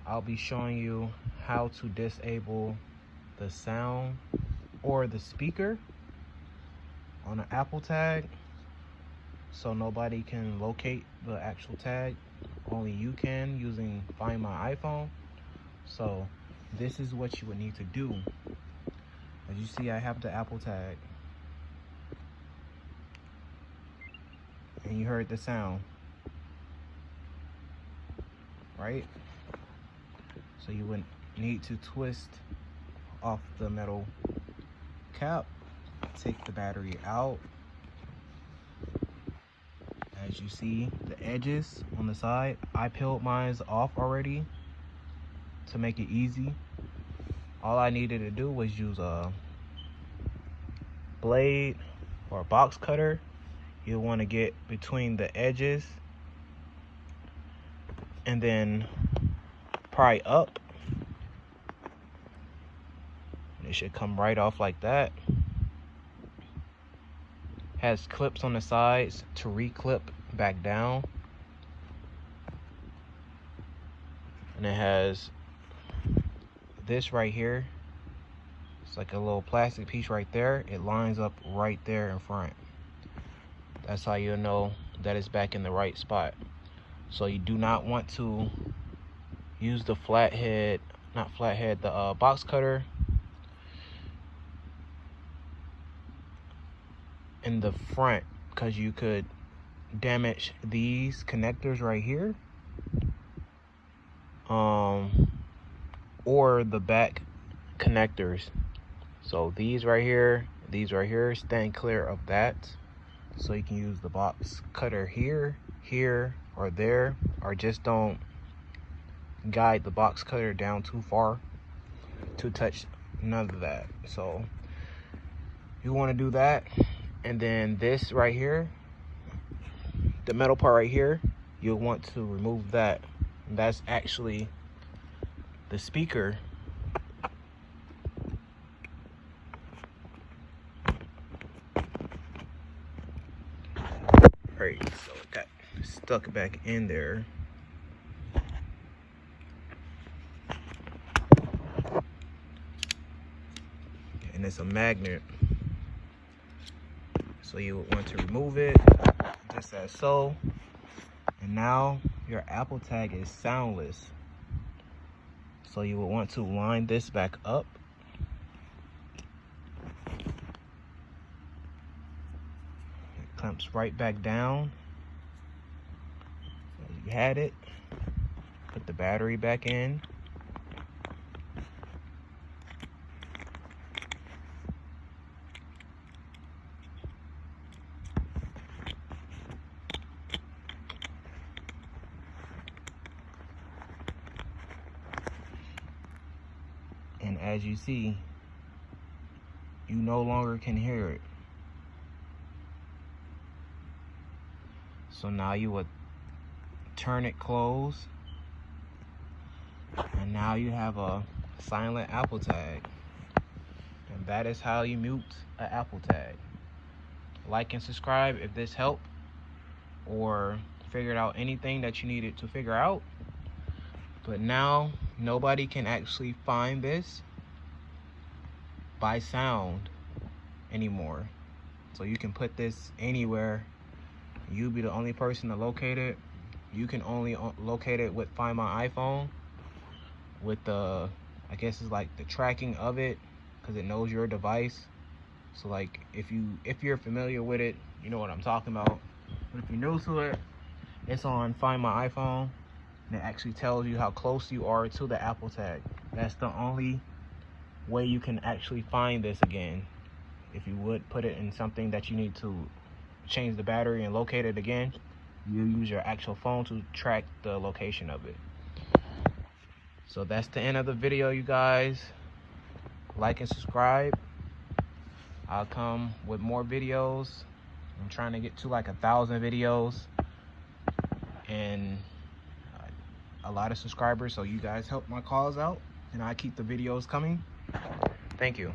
I'll be showing you how to disable the sound or the speaker on an Apple tag so nobody can locate the actual tag. Only you can using Find My iPhone. So this is what you would need to do. As you see, I have the Apple tag. And you heard the sound, right? So you would need to twist off the metal cap, take the battery out. As you see, the edges on the side, I peeled mine off already to make it easy. All I needed to do was use a blade or a box cutter. You'll want to get between the edges and then pry up. It should come right off like that. Has clips on the sides to reclip back down. And it has this right here. It's like a little plastic piece right there. It lines up right there in front. That's how you'll know that it's back in the right spot. So you do not want to use the the box cutter in the front, because you could damage these connectors right here, or the back connectors. So these right here, stand clear of that. So you can use the box cutter here, or there, or just don't guide the box cutter down too far to touch none of that. So you want to do that. And then this right here, the metal part right here, you'll want to remove that. And that's actually the speaker. Alright, so it got stuck back in there. And it's a magnet. So you would want to remove it, just as so. And now your Apple tag is soundless. So you would want to line this back up. It clamps right back down. You had it. Put the battery back in. And as you see, you no longer can hear it. So now you would turn it closed. And now you have a silent Apple tag. And that is how you mute an Apple tag. Like and subscribe if this helped, or figured out anything that you needed to figure out. But now nobody can actually find this by sound anymore. So you can put this anywhere. You'll be the only person to locate it. You can only locate it with Find My iPhone, with the, I guess it's like the tracking of it, because it knows your device. So like if you're familiar with it, you know what I'm talking about. But if you're new to it, it's on Find My iPhone. And it actually tells you how close you are to the Apple tag. That's the only way you can actually find this again. If you would put it in something that you need to change the battery and locate it again, you use your actual phone to track the location of it. So that's the end of the video, you guys. Like and subscribe. I'll come with more videos. I'm trying to get to like 1,000 videos and a lot of subscribers, so you guys help my cause out and I keep the videos coming. Thank you.